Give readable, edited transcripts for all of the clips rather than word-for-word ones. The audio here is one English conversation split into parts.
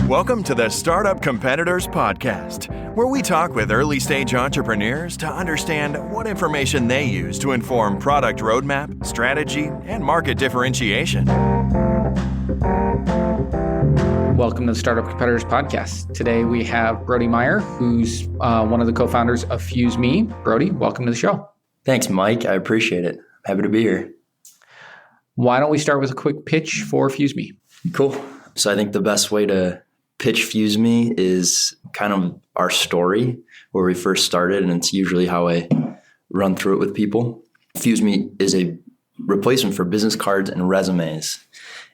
Welcome to the Startup Competitors Podcast, where we talk with early-stage entrepreneurs to understand what information they use to inform product roadmap, strategy, and market differentiation. Welcome to the Startup Competitors Podcast. Today we have Brodie Meyer, who's one of the co-founders of FuseMe. Brodie, welcome to the show. Thanks, Mike. I appreciate it. Happy to be here. Why don't we start with a quick pitch for FuseMe? Cool. So I think the best way to pitch FuseMe is kind of our story, where we first started, and it's usually how I run through it with people. FuseMe is a replacement for business cards and resumes.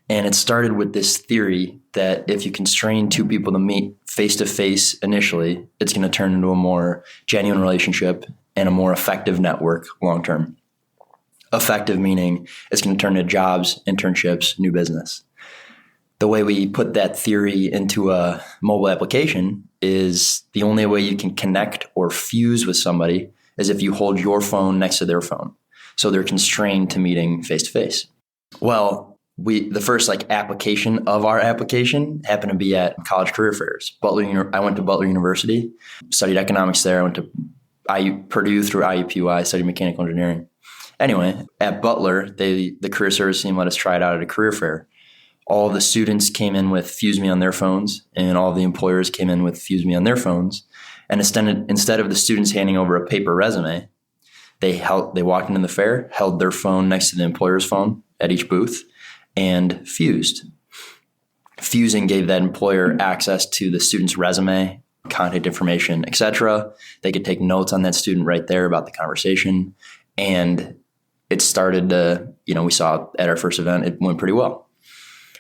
And it started with this theory that if you constrain two people to meet face-to-face initially, it's going to turn into a more genuine relationship and a more effective network long-term. Effective meaning it's going to turn into jobs, internships, new business. The way we put that theory into a mobile application is the only way you can connect or fuse with somebody is if you hold your phone next to their phone. So they're constrained to meeting face-to-face. Well, the first application of our application happened to be at college career fairs. I went to Butler University, studied economics there. I went to Purdue through IUPUI, studied mechanical engineering. Anyway, at Butler, the career service team let us try it out at a career fair. All of the students came in with FuseMe on their phones, and all of the employers came in with FuseMe on their phones. And instead of the students handing over a paper resume, they walked into the fair, held their phone next to the employer's phone at each booth, and fused. Fusing gave that employer access to the student's resume, contact information, etc. They could take notes on that student right there about the conversation. And it started to, we saw at our first event, it went pretty well.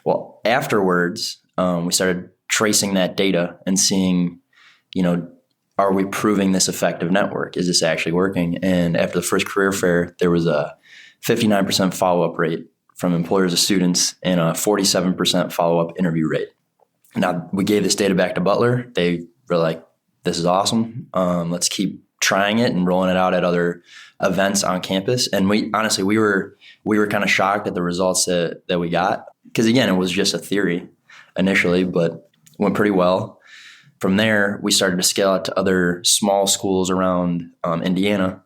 Well, afterwards, we started tracing that data and seeing, are we proving this effective network? Is this actually working? And after the first career fair, there was a 59% follow-up rate from employers to students and a 47% follow-up interview rate. Now, we gave this data back to Butler. They were like, this is awesome. Let's keep trying it and rolling it out at other events on campus. And we were kind of shocked at the results that we got. Because again, it was just a theory initially, but went pretty well. From there, we started to scale out to other small schools around Indiana.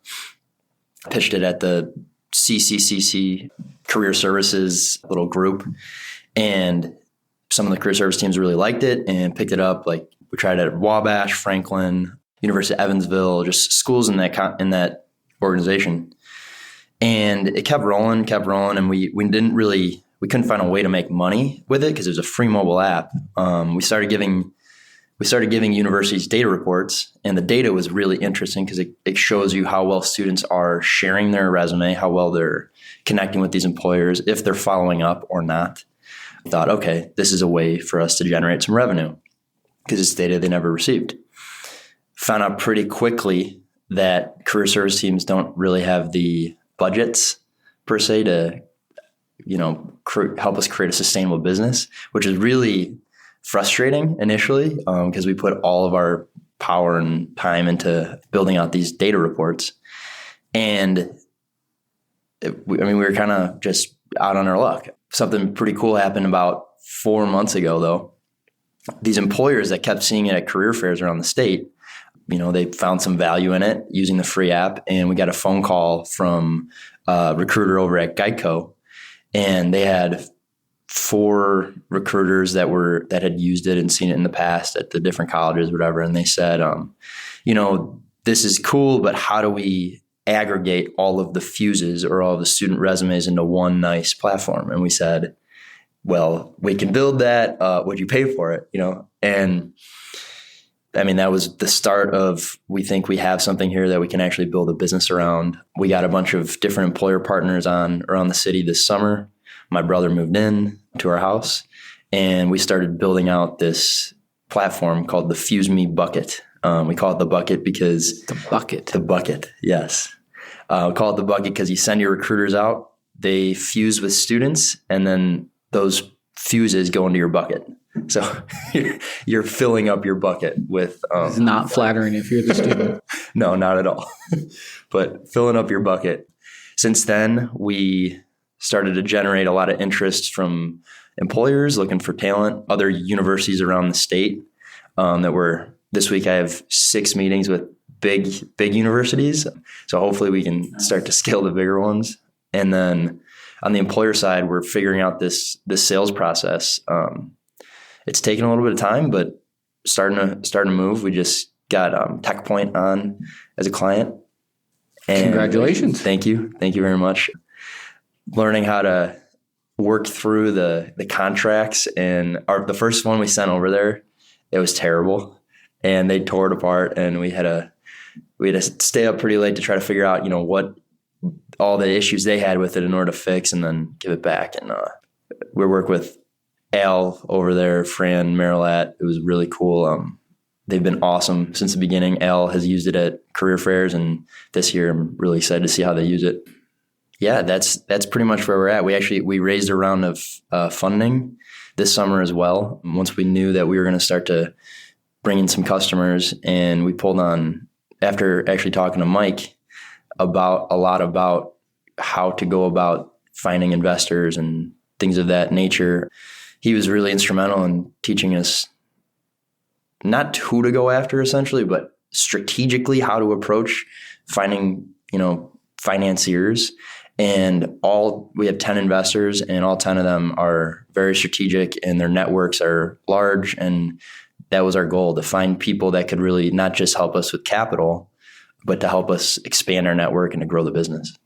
Pitched it at the CCCC Career Services little group. And some of the career service teams really liked it and picked it up. We tried it at Wabash, Franklin, University of Evansville, just schools in that organization. And it kept rolling, and we couldn't find a way to make money with it because it was a free mobile app. We started giving universities data reports, and the data was really interesting because it shows you how well students are sharing their resume, how well they're connecting with these employers, if they're following up or not. I thought, okay, this is a way for us to generate some revenue because it's data they never received. Found out pretty quickly that career service teams don't really have the budgets per se to help us create a sustainable business, which is really frustrating initially because we put all of our power and time into building out these data reports. And we were kind of just out on our luck. Something pretty cool happened about 4 months ago, though. These employers that kept seeing it at career fairs around the state, they found some value in it using the free app. And we got a phone call from a recruiter over at Geico. And they had 4 recruiters that had used it and seen it in the past at the different colleges, whatever. And they said, this is cool, but how do we aggregate all of the fuses or all of the student resumes into one nice platform? And we said, well, we can build that. Would you pay for it? And that was the start of, we think we have something here that we can actually build a business around. We got a bunch of different employer partners around the city this summer. My brother moved in to our house, and we started building out this platform called the FuseMe Bucket. We call it the Bucket because... The Bucket, yes. We call it the Bucket because you send your recruiters out, they fuse with students, and then those fuses go into your bucket. So you're filling up your bucket with... It's not flattering if you're the student. No, not at all. But filling up your bucket. Since then, we started to generate a lot of interest from employers looking for talent, other universities around the state this week I have 6 meetings with big universities. So hopefully we can start to scale the bigger ones. And then on the employer side, we're figuring out this sales process. It's taken a little bit of time, but starting to move. We just got TechPoint on as a client. And congratulations. Thank you. Thank you very much. Learning how to work through the contracts, and the first one we sent over there, it was terrible, and they tore it apart, and we had to stay up pretty late to try to figure out, what all the issues they had with it in order to fix and then give it back. And we work with Al over there, Fran Marilat. It was really cool. They've been awesome since the beginning. Al has used it at career fairs, and this year I'm really excited to see how they use it. Yeah, that's pretty much where we're at. We raised a round of funding this summer as well. Once we knew that we were going to start to bring in some customers, and we pulled on, after actually talking to Mike about how to go about finding investors and things of that nature. He was really instrumental in teaching us not who to go after essentially, but strategically how to approach finding, financiers. And we have 10 investors, and all 10 of them are very strategic, and their networks are large. And that was our goal, to find people that could really not just help us with capital, but to help us expand our network and to grow the business.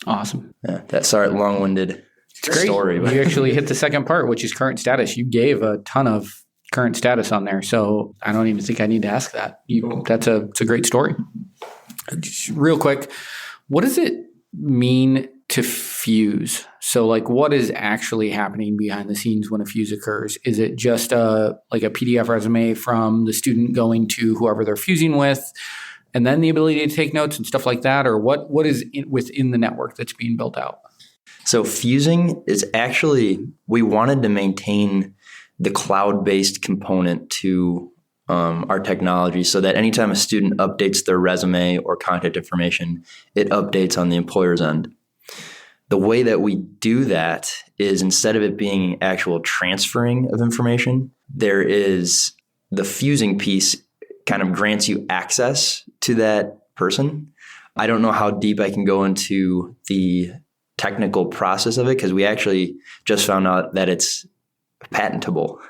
Awesome. Yeah, that's our long-winded story. You actually hit the second part, which is current status. You gave a ton of current status on there, so I don't even think I need to ask that. It's a great story. Just real quick, what does it mean to fuse? So what is actually happening behind the scenes when a fuse occurs? Is it just a PDF resume from the student going to whoever they're fusing with, and then the ability to take notes and stuff like that? Or what is within the network that's being built out? So fusing is actually, we wanted to maintain the cloud-based component to our technology, so that anytime a student updates their resume or contact information, it updates on the employer's end. The way that we do that is, instead of it being actual transferring of information, there is the fusing piece kind of grants you access to that person. I don't know how deep I can go into the technical process of it, because we actually just found out that it's patentable.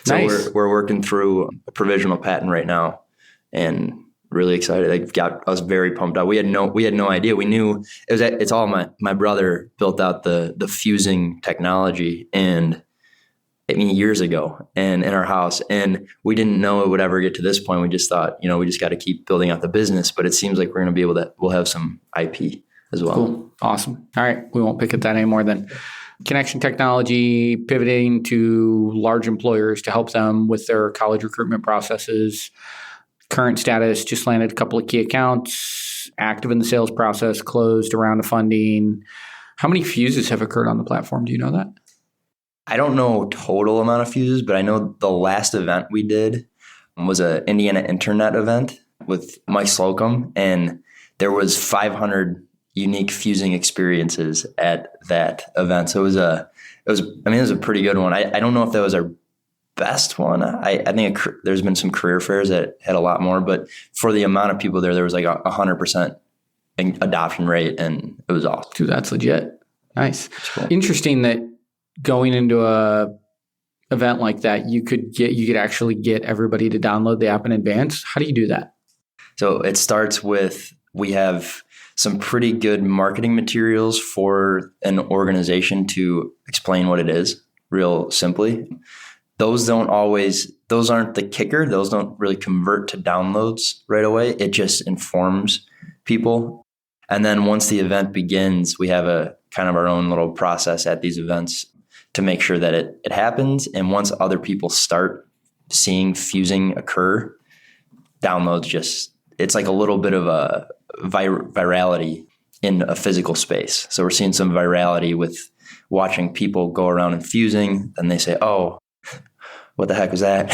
So nice. We're working through a provisional patent right now, and really excited. It got us very pumped up. We had no idea. We knew it's all my brother built out the fusing technology, and years ago, and in our house, and we didn't know it would ever get to this point. We just thought, we just got to keep building out the business, but it seems like we're going to be we'll have some IP as well. Cool. Awesome. All right. We won't pick at that anymore then. Connection technology, pivoting to large employers to help them with their college recruitment processes. Current status, just landed a couple of key accounts, active in the sales process, closed a round of funding. How many fuses have occurred on the platform? Do you know that? I don't know total amount of fuses, but I know the last event we did was a Indiana Internet event with Mike Slocum, and there was 500 unique fusing experiences at that event. So it was a pretty good one. I don't know if that was our best one. I think there's been some career fairs that had a lot more, but for the amount of people there was 100% adoption rate, and it was awesome. Dude, that's legit. Nice. Cool. Interesting that going into a event like that, you could actually get everybody to download the app in advance. How do you do that? So it starts with, we have some pretty good marketing materials for an organization to explain what it is, real simply. Those aren't the kicker. Those don't really convert to downloads right away. It just informs people. And then once the event begins, we have a kind of our own little process at these events to make sure that it happens. And once other people start seeing fusing occur, downloads it's like a little bit of a virality in a physical space. So we're seeing some virality with watching people go around and fusing, and they say, oh, what the heck was that?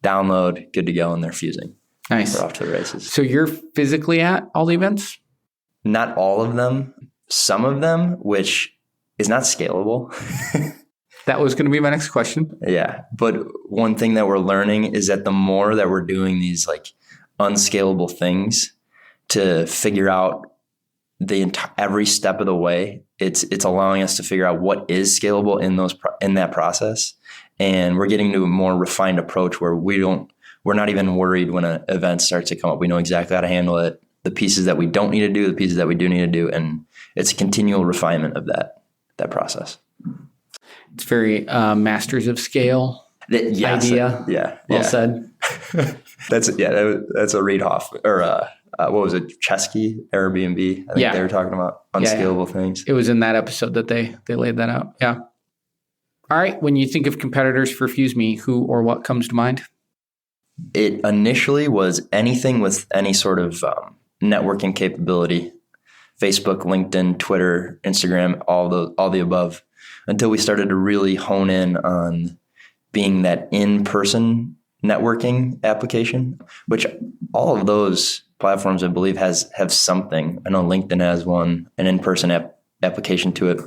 Download, good to go, and they're fusing. Nice. We're off to the races. So you're physically at all the events? Not all of them. Some of them, which is not scalable. That was going to be my next question. Yeah. But one thing that we're learning is that the more that we're doing these like unscalable things to figure out every step of the way, it's allowing us to figure out what is scalable in that process. And we're getting to a more refined approach where we're not even worried when an event starts to come up. We know exactly how to handle it, the pieces that we don't need to do, the pieces that we do need to do. And it's a continual refinement of that process. It's very masters of scale idea. Yeah. Well said. That's a Reid Hoff or what was it? Chesky, Airbnb. I think they were talking about unscalable things. It was in that episode that they laid that out. Yeah. All right. When you think of competitors for FuseMe, who or what comes to mind? It initially was anything with any sort of networking capability. Facebook, LinkedIn, Twitter, Instagram, all the above, until we started to really hone in on being that in-person networking application, which all of those platforms, I believe, have something. I know LinkedIn has one, an in-person application to it.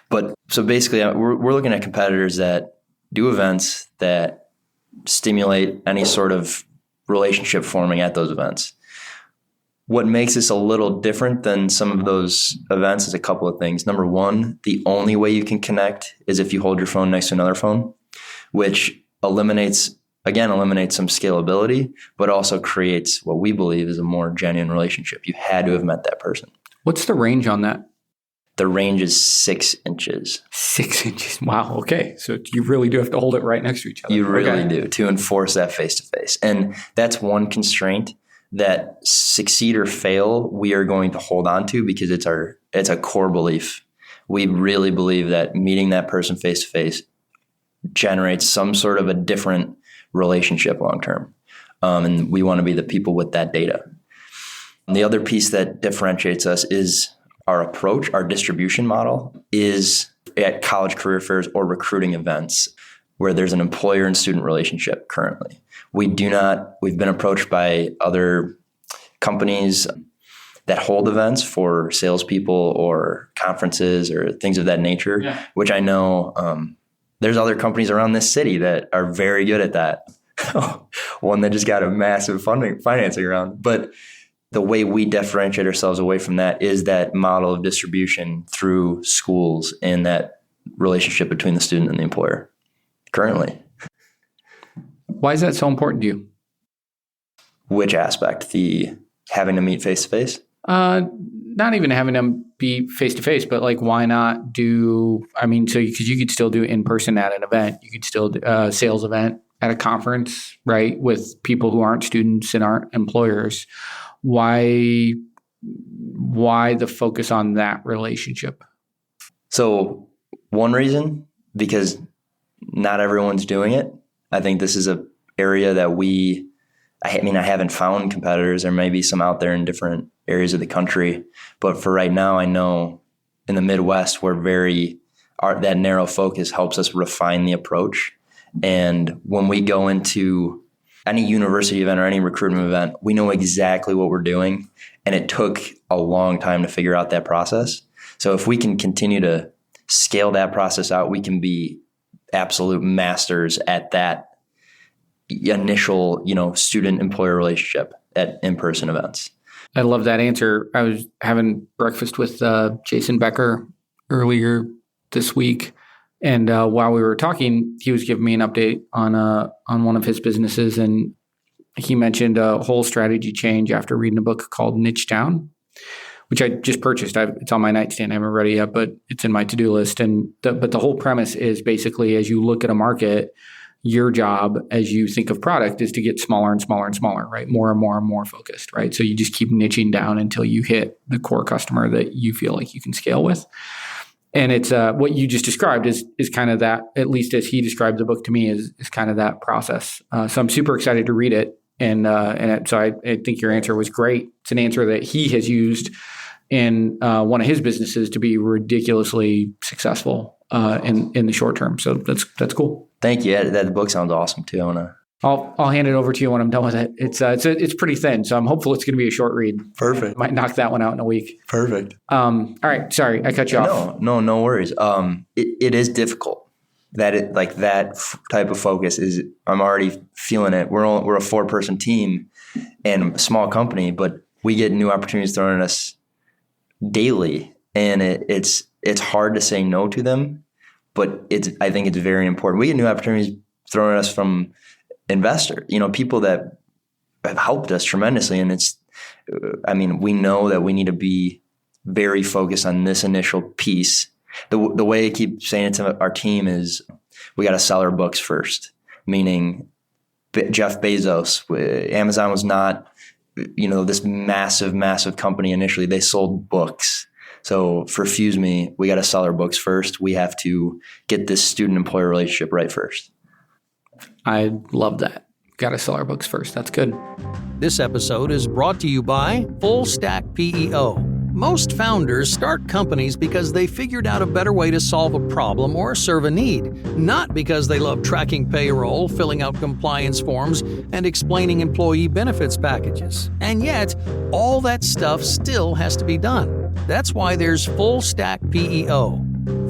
But so basically, we're looking at competitors that do events that stimulate any sort of relationship forming at those events. What makes this a little different than some of those events is a couple of things. Number one, the only way you can connect is if you hold your phone next to another phone, which eliminates some scalability, but also creates what we believe is a more genuine relationship. You had to have met that person. What's the range on that? The range is 6 inches. 6 inches. Wow. Okay. So you really do have to hold it right next to each other. You really do, to enforce that face-to-face. And that's one constraint that, succeed or fail, we are going to hold on to because it's a core belief. We really believe that meeting that person face-to-face generates some sort of a different relationship long-term. And we want to be the people with that data. And the other piece that differentiates us is our approach. Our distribution model is at college career fairs or recruiting events where there's an employer and student relationship currently. We've been approached by other companies that hold events for salespeople or conferences or things of that nature, which I know there's other companies around this city that are very good at that. One that just got a massive financing round. But the way we differentiate ourselves away from that is that model of distribution through schools and that relationship between the student and the employer currently. Why is that so important to you? Which aspect? The having to meet face-to-face? Not even having to be face-to-face, but like why not because you could still do in-person at an event. You could still do a sales event at a conference, right, with people who aren't students and aren't employers. Why the focus on that relationship? So one reason, because not everyone's doing it. I think this is an area that I haven't found competitors. There may be some out there in different areas of the country, but for right now, I know in the Midwest, that narrow focus helps us refine the approach. And when we go into any university event or any recruitment event, we know exactly what we're doing. And it took a long time to figure out that process. So if we can continue to scale that process out, we can be absolute masters at that initial, student-employer relationship at in-person events. I love that answer. I was having breakfast with Jason Becker earlier this week. And while we were talking, he was giving me an update on one of his businesses, and he mentioned a whole strategy change after reading a book called Niche Down, which I just purchased. It's on my nightstand. I haven't read it yet, but it's in my to-do list. But the whole premise is basically, as you look at a market, your job as you think of product is to get smaller and smaller and smaller, right? More and more and more focused, right? So you just keep niching down until you hit the core customer that you feel like you can scale with. And it's what you just described is kind of that, at least as he described the book to me, is kind of that process. So I'm super excited to read it. So I think your answer was great. It's an answer that he has used in one of his businesses to be ridiculously successful in the short term. So that's cool. Thank you. That book sounds awesome too. I want to I'll hand it over to you when I'm done with it. It's pretty thin, so I'm hopeful it's going to be a short read. Perfect. Might knock that one out in a week. Perfect. All right. Sorry, I cut you off. No worries. It is difficult. That type of focus is. I'm already feeling it. We're a 4-person team and a small company, but we get new opportunities thrown at us daily, and it's hard to say no to them. But I think it's very important. We get new opportunities thrown at us from investors, people that have helped us tremendously, and we know that we need to be very focused on this initial piece. The way I keep saying it to our team is we got to sell our books first, meaning Jeff Bezos, Amazon was not, this massive company initially. They sold books. So for FuseMe, we got to sell our books first. We have to get this student-employer relationship right first. I love that. Got to sell our books first. That's good. This episode is brought to you by Full Stack PEO. Most founders start companies because they figured out a better way to solve a problem or serve a need, not because they love tracking payroll, filling out compliance forms, and explaining employee benefits packages. And yet, all that stuff still has to be done. That's why there's Full Stack PEO.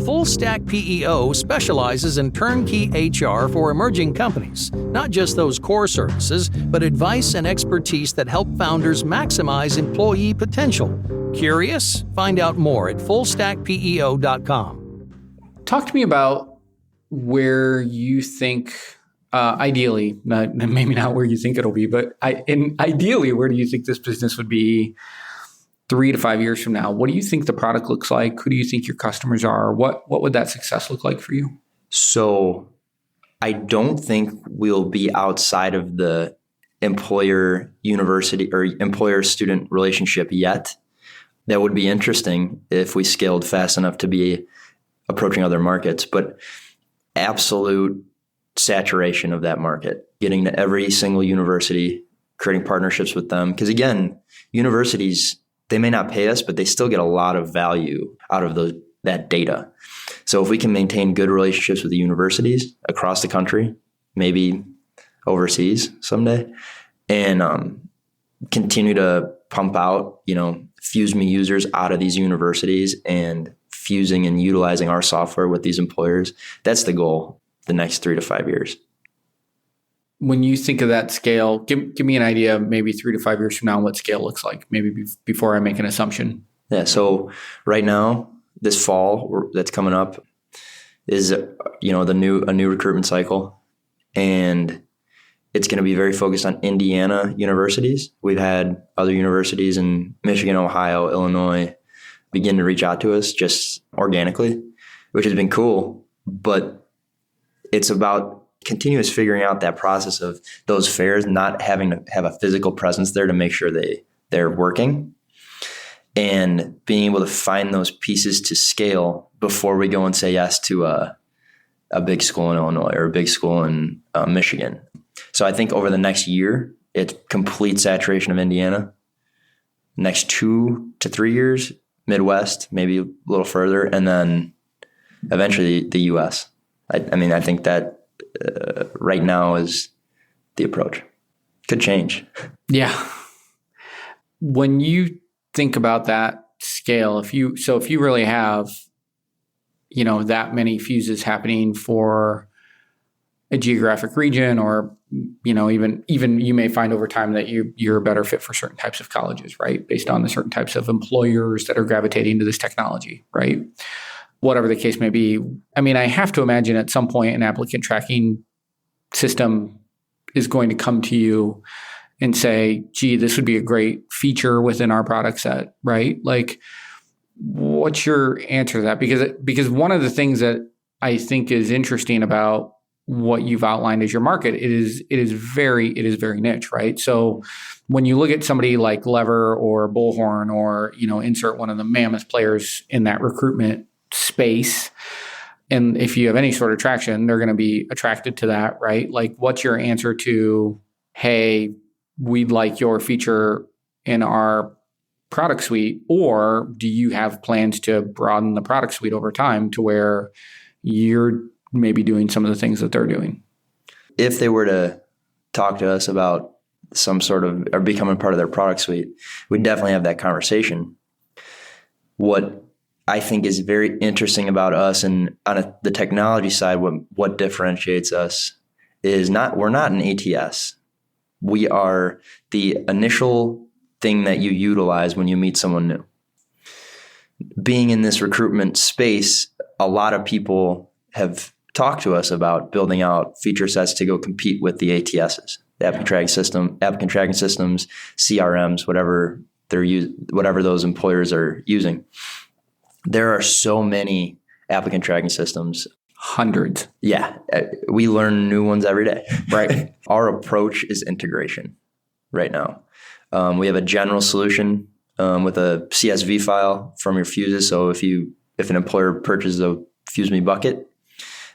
Full Stack PEO specializes in turnkey HR for emerging companies, not just those core services, but advice and expertise that help founders maximize employee potential. Curious? Find out more at fullstackpeo.com. Talk to me about where you think, ideally, maybe not where you think it'll be, but ideally, where do you think this business would be 3 to 5 years from now? What do you think the product looks like? Who do you think your customers are? What would that success look like for you? So I don't think we'll be outside of the employer-university or employer-student relationship yet. That would be interesting if we scaled fast enough to be approaching other markets, but absolute saturation of that market, getting to every single university, creating partnerships with them. Because again, universities, they may not pay us, but they still get a lot of value out of that data. So if we can maintain good relationships with the universities across the country, maybe overseas someday, and continue to pump out, FuseMe users out of these universities and fusing and utilizing our software with these employers, that's the goal the next 3 to 5 years. When you think of that scale, give me an idea, maybe 3 to 5 years from now, what scale looks like, maybe before I make an assumption. Yeah. So right now, this fall that's coming up is, a new recruitment cycle, and it's going to be very focused on Indiana universities. We've had other universities in Michigan, Ohio, Illinois begin to reach out to us just organically, which has been cool. But it's about continuous figuring out that process of those fairs, not having to have a physical presence there to make sure they're working, and being able to find those pieces to scale before we go and say yes to a big school in Illinois or a big school in Michigan. So I think over the next year, it's complete saturation of Indiana. Next 2 to 3 years, Midwest, maybe a little further, and then eventually the U.S. I think that right now is the approach. Could change. Yeah. When you think about that scale, if you really have, that many fuses happening for a geographic region, or even you may find over time that you're a better fit for certain types of colleges, right? Based on the certain types of employers that are gravitating to this technology, right? Whatever the case may be. I have to imagine at some point an applicant tracking system is going to come to you and say, gee, this would be a great feature within our product set, right? Like, what's your answer to that? Because one of the things that I think is interesting about what you've outlined as your market, it is very niche, right? So when you look at somebody like Lever or Bullhorn, or insert one of the mammoth players in that recruitment space, and if you have any sort of traction, they're going to be attracted to that, right? Like, what's your answer to, hey, we'd like your feature in our product suite? Or do you have plans to broaden the product suite over time to where you're maybe doing some of the things that they're doing? If they were to talk to us about some sort of, or becoming part of their product suite, we definitely have that conversation. What I think is very interesting about us, and on the technology side, what differentiates us is we're not an ATS. We are the initial thing that you utilize when you meet someone new. Being in this recruitment space, a lot of people have talked to us about building out feature sets to go compete with the ATSs, the applicant tracking systems, CRMs, whatever those employers are using. There are so many applicant tracking systems. Hundreds. Yeah. We learn new ones every day. Right. Our approach is integration right now. We have a general solution with a CSV file from your Fuses. So if an employer purchases a FuseMe Bucket,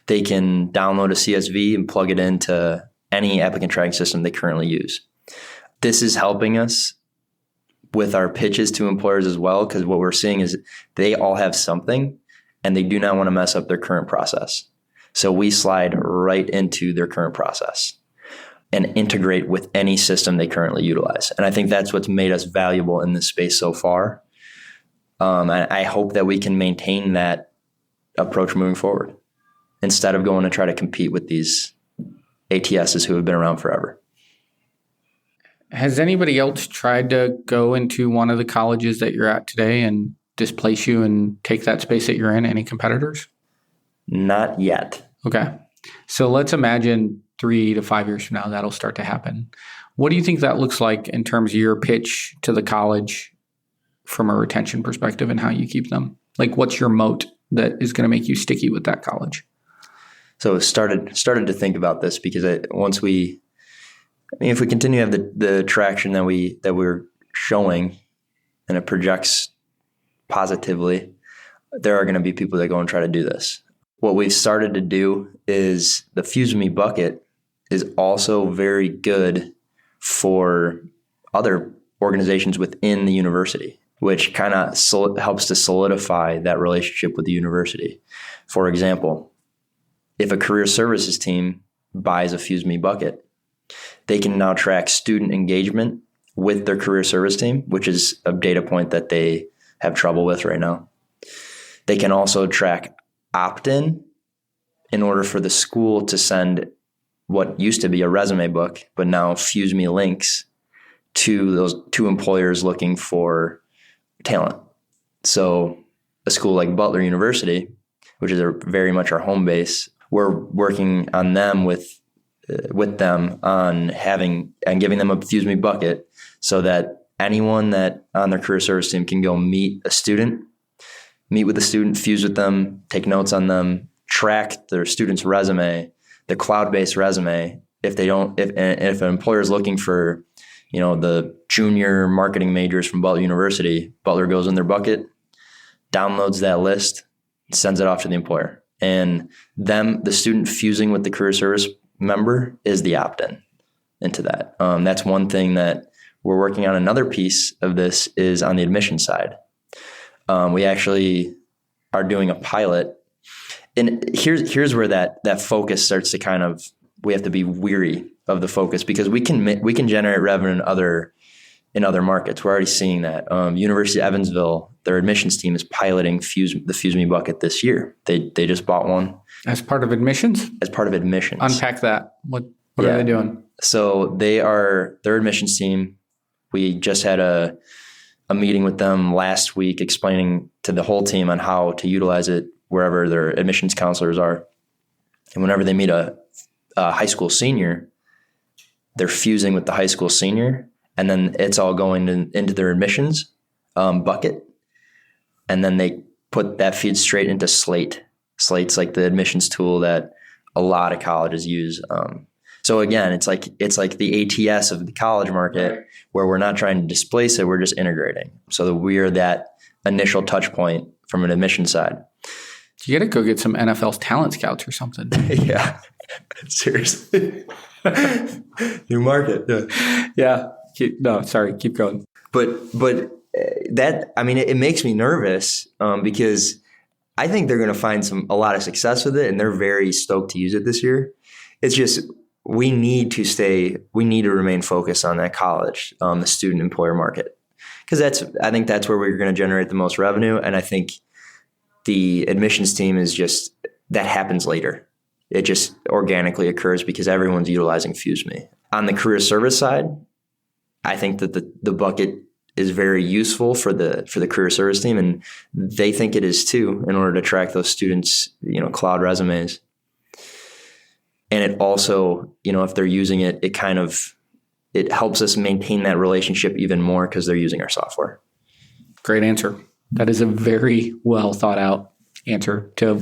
they can download a CSV and plug it into any applicant tracking system they currently use. This is helping us with our pitches to employers as well, because what we're seeing is they all have something and they do not want to mess up their current process. So we slide right into their current process and integrate with any system they currently utilize. And I think that's what's made us valuable in this space so far. And I hope that we can maintain that approach moving forward instead of going to try to compete with these ATSs who have been around forever. Has anybody else tried to go into one of the colleges that you're at today and displace you and take that space that you're in? Any competitors? Not yet. Okay. So let's imagine 3 to 5 years from now, that'll start to happen. What do you think that looks like in terms of your pitch to the college from a retention perspective and how you keep them? Like, what's your moat that is going to make you sticky with that college? So started to think about this because if we continue to have the traction that we're showing and it projects positively, there are going to be people that go and try to do this. What we've started to do is the FuseMe Bucket is also very good for other organizations within the university, which kind of helps to solidify that relationship with the university. For example, if a career services team buys a FuseMe Bucket, they can now track student engagement with their career service team, which is a data point that they have trouble with right now. They can also track opt-in in order for the school to send what used to be a resume book, but now FuseMe links to employers looking for talent. So a school like Butler University, which is very much our home base, we're working on them with them on having and giving them a FuseMe Bucket so that anyone that on their career service team can go meet with the student, fuse with them, take notes on them, track their student's resume, the cloud-based resume. If an employer is looking for, the junior marketing majors from Butler University, Butler goes in their bucket, downloads that list, sends it off to the employer. And the student fusing with the career service member is the opt-in into that. That's one thing that we're working on. Another piece of this is on the admission side. We actually are doing a pilot. And here's where that focus starts to we have to be weary of the focus because we can generate revenue in other markets. We're already seeing that. University of Evansville, their admissions team is piloting the FuseMe Bucket this year. They just bought one. As part of admissions? As part of admissions. Unpack that. What are they doing? So their admissions team, we just had a meeting with them last week explaining to the whole team on how to utilize it wherever their admissions counselors are. And whenever they meet a high school senior, they're fusing with the high school senior, and then it's all going into their admissions bucket. And then they put that feed straight into Slate. Slate's like the admissions tool that a lot of colleges use. So again, it's like the ATS of the college market where we're not trying to displace it, we're just integrating. So that we are that initial touch point from an admission side. You got to go get some NFL talent scouts or something. Yeah, seriously. New market. Yeah. Keep going. But that, it makes me nervous because I think they're going to find a lot of success with it, and they're very stoked to use it this year. It's just we need to remain focused on that college, the student employer market. Because I think that's where we're going to generate the most revenue. And I think the admissions team that happens later. It just organically occurs because everyone's utilizing FuseMe. On the career service side, I think that the bucket is very useful for the career service team, and they think it is too, in order to track those students, cloud resumes. And it also, if they're using it, it helps us maintain that relationship even more because they're using our software. Great answer. That is a very well thought out answer to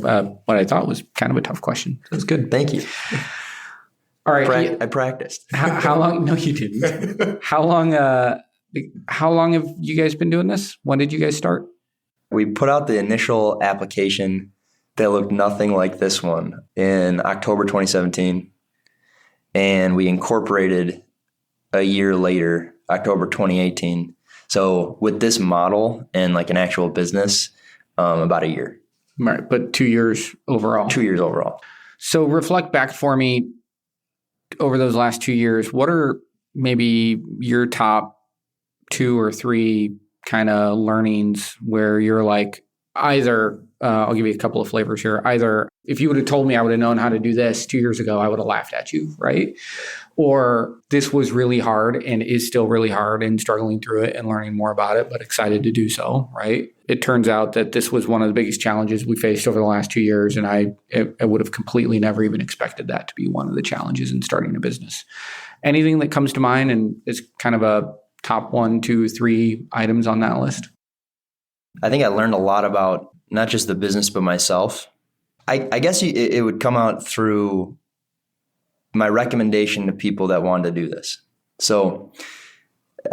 what I thought was kind of a tough question. That was good. Thank you. All right. I practiced. How long? No, you didn't. How long have you guys been doing this? When did you guys start? We put out the initial application that looked nothing like this one in October 2017. And we incorporated a year later, October 2018. So with this model and like an actual business, about a year. Right. But 2 years overall. 2 years overall. So reflect back for me over those last 2 years. What are maybe your top 2 or 3 kind of learnings where you're like, either, I'll give you a couple of flavors here. Either if you would have told me I would have known how to do this 2 years ago, I would have laughed at you, right? Or this was really hard and is still really hard and struggling through it and learning more about it, but excited to do so, right? It turns out that this was one of the biggest challenges we faced over the last 2 years. And I would have completely never even expected that to be one of the challenges in starting a business. Anything that comes to mind and is kind of a top 1, 2, 3 items on that list? I think I learned a lot about not just the business, but myself. I guess it would come out through my recommendation to people that wanted to do this. So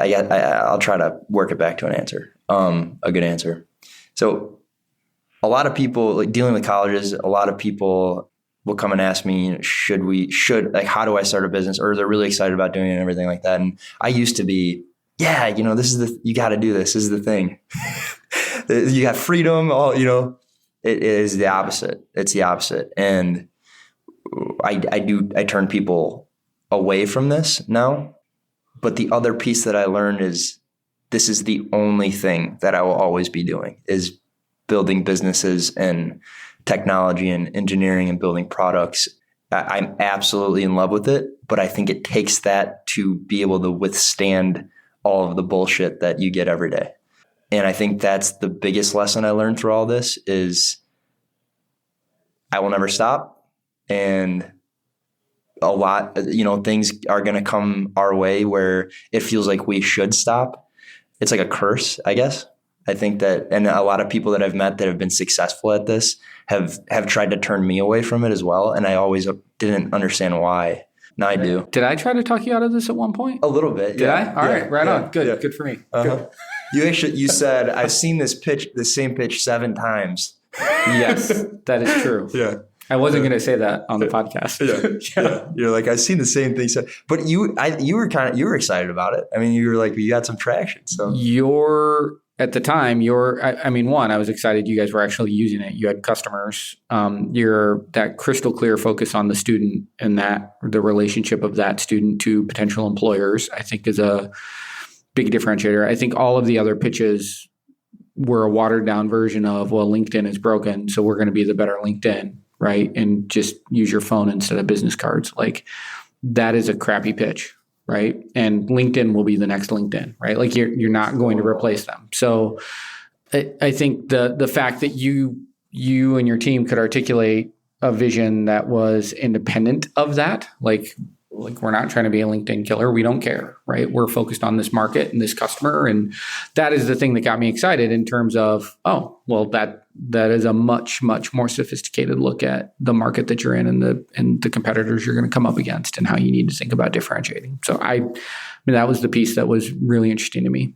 I'll try to work it back to an answer, a good answer. So a lot of people, like dealing with colleges, a lot of people will come and ask me, how do I start a business? Or they're really excited about doing it and everything like that. And I used to be, you got to do this. This is the thing. You have freedom. It is the opposite. It's the opposite. And I turn people away from this now. But the other piece that I learned is this is the only thing that I will always be doing, is building businesses and technology and engineering and building products. I'm absolutely in love with it, but I think it takes that to be able to withstand all of the bullshit that you get every day. And I think that's the biggest lesson I learned through all this is I will never stop. And a lot, things are going to come our way where it feels like we should stop. It's like a curse, I guess. I think that, and a lot of people that I've met that have been successful at this have tried to turn me away from it as well. And I always didn't understand why. Now I do. Did I try to talk you out of this at one point? A little bit. Did I? All right. Right on. Good. Yeah. Good for me. Uh-huh. You said, I've seen the same pitch 7 times. Yes, that is true. Yeah. I wasn't going to say that on the podcast. Yeah. You're like, I've seen the same thing. But you were excited about it. I mean, you were like, you got some traction. So at the time, I was excited you guys were actually using it. You had customers. That crystal clear focus on the student and the relationship of that student to potential employers, I think is a big differentiator. I think all of the other pitches were a watered down version of, well, LinkedIn is broken, so we're going to be the better LinkedIn, right? And just use your phone instead of business cards. Like that is a crappy pitch, right? And LinkedIn will be the next LinkedIn, right? Like you're not going to replace them. So I think the fact that you and your team could articulate a vision that was independent of that, like we're not trying to be a LinkedIn killer. We don't care, right? We're focused on this market and this customer. And that is the thing that got me excited in terms of, that is a much, much more sophisticated look at the market that you're in and the competitors you're going to come up against and how you need to think about differentiating. So that was the piece that was really interesting to me.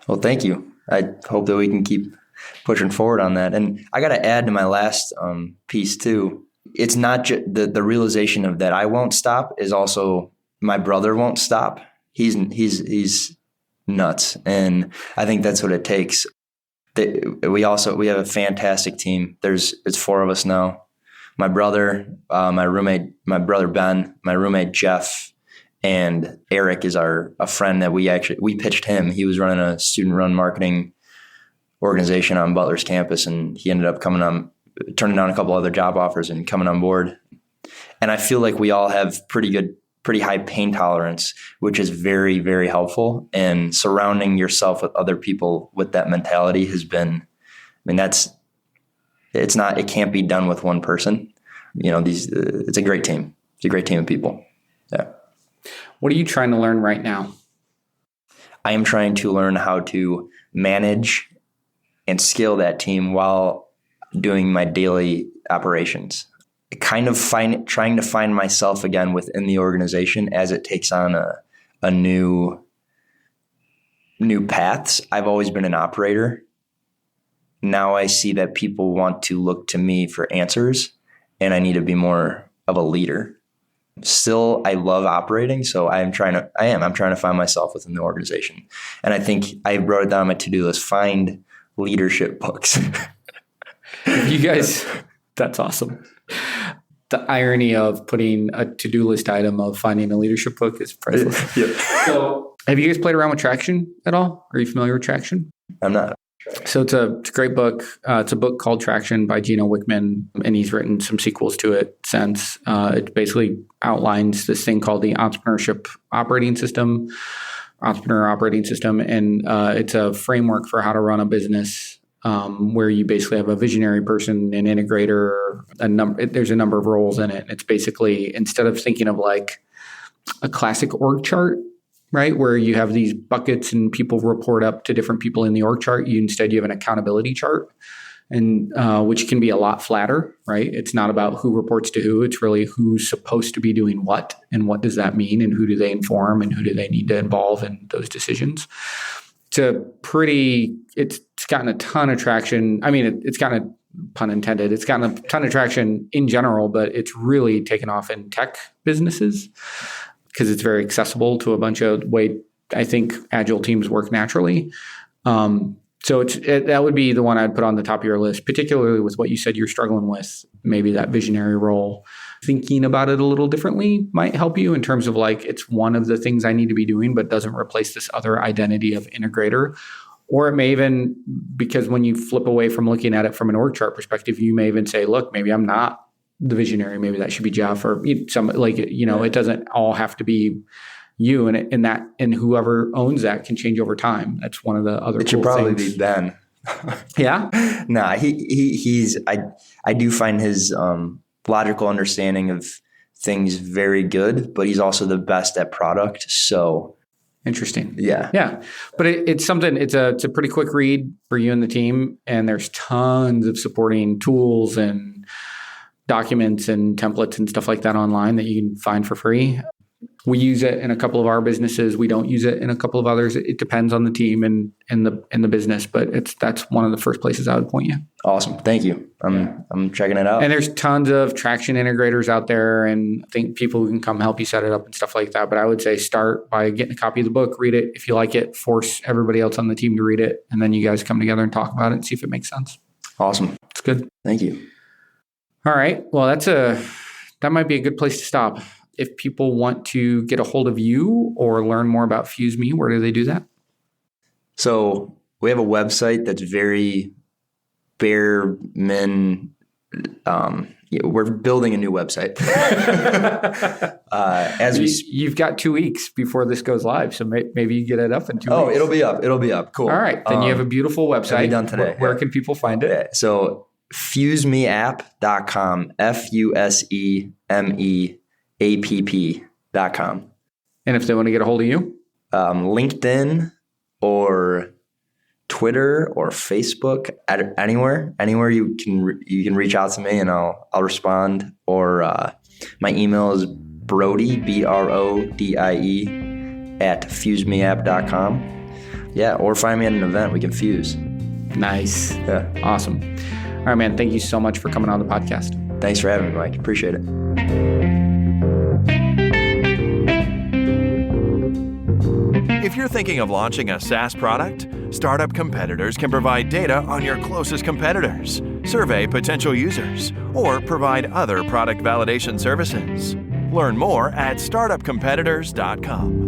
Well, thank you. I hope that we can keep pushing forward on that. And I got to add to my last piece too. It's not just the realization of that I won't stop is also my brother won't stop. He's nuts. And I think that's what it takes. We have a fantastic team. It's 4 of us now, my brother, my brother Ben, my roommate Jeff, and Eric is a friend that we pitched him. He was running a student-run marketing organization on Butler's campus, and he ended up turning down a couple other job offers and coming on board. And I feel like we all have pretty high pain tolerance, which is very, very helpful. And surrounding yourself with other people with that mentality has been, it can't be done with one person. It's a great team. It's a great team of people. Yeah. What are you trying to learn right now? I am trying to learn how to manage and scale that team while doing my daily operations. Kind of trying to find myself again within the organization as it takes on a new paths. I've always been an operator. Now I see that people want to look to me for answers, and I need to be more of a leader. Still, I love operating, so I'm trying to find myself within the organization. And I think I wrote it down on my to-do list, find leadership books. You guys, that's awesome. The irony of putting a to-do list item of finding a leadership book is priceless. Yeah. So have you guys played around with Traction at all? Are you familiar with Traction? I'm not. So it's a great book. It's a book called Traction by Gino Wickman, and he's written some sequels to it since. It basically outlines this thing called the Entrepreneur Operating System, and it's a framework for how to run a business where you basically have a visionary person, an integrator, there's a number of roles in it. It's basically, instead of thinking of like a classic org chart, right, where you have these buckets and people report up to different people in the org chart, you have an accountability chart, and which can be a lot flatter, right? It's not about who reports to who. It's really who's supposed to be doing what, and what does that mean, and who do they inform, and who do they need to involve in those decisions. It's gotten a ton of traction. I mean, it's gotten a pun intended. It's gotten a ton of traction in general, but it's really taken off in tech businesses because it's very accessible to a bunch of I think agile teams work naturally. So that would be the one I'd put on the top of your list, particularly with what you said you're struggling with, maybe that visionary role. Thinking about it a little differently might help you in terms of like, it's one of the things I need to be doing, but doesn't replace this other identity of integrator. Or it may even, because when you flip away from looking at it from an org chart perspective, you may even say, look, maybe I'm not the visionary. Maybe that should be Jeff or some, it doesn't all have to be you, and whoever owns that can change over time. That's one of the other. It should probably be Ben. Yeah. Nah, he's. I do find his logical understanding of things very good, but he's also the best at product. So interesting. Yeah. Yeah. But it's something. It's a pretty quick read for you and the team, and there's tons of supporting tools and documents and templates and stuff like that online that you can find for free. We use it in a couple of our businesses. We don't use it in a couple of others. It depends on the team and the business, but that's one of the first places I would point you. Awesome. Thank you. I'm checking it out. And there's tons of traction integrators out there, and I think people who can come help you set it up and stuff like that. But I would say start by getting a copy of the book, read it. If you like it, force everybody else on the team to read it. And then you guys come together and talk about it and see if it makes sense. Awesome. It's good. Thank you. All right. Well, that might be a good place to stop. If people want to get a hold of you or learn more about FuseMe, where do they do that? So we have a website that's very bare min. We're building a new website. You've got 2 weeks before this goes live, so maybe you get it up in 2 weeks. Oh, it'll be up. It'll be up. Cool. All right. Then you have a beautiful website. It'll be done today. Where can people find it? Yeah. So FuseMeApp.com, FuseMeApp.com. And if they want to get a hold of you? LinkedIn or Twitter or Facebook, anywhere you can reach out to me and I'll respond. Or my email is Brodie, Brodie, at FuseMeApp.com. Yeah, or find me at an event. We can fuse. Nice. Yeah. Awesome. All right, man. Thank you so much for coming on the podcast. Thanks for having me, Mike. Appreciate it. If you're thinking of launching a SaaS product, Startup Competitors can provide data on your closest competitors. survey potential users, or provide other product validation services. Learn more at startupcompetitors.com.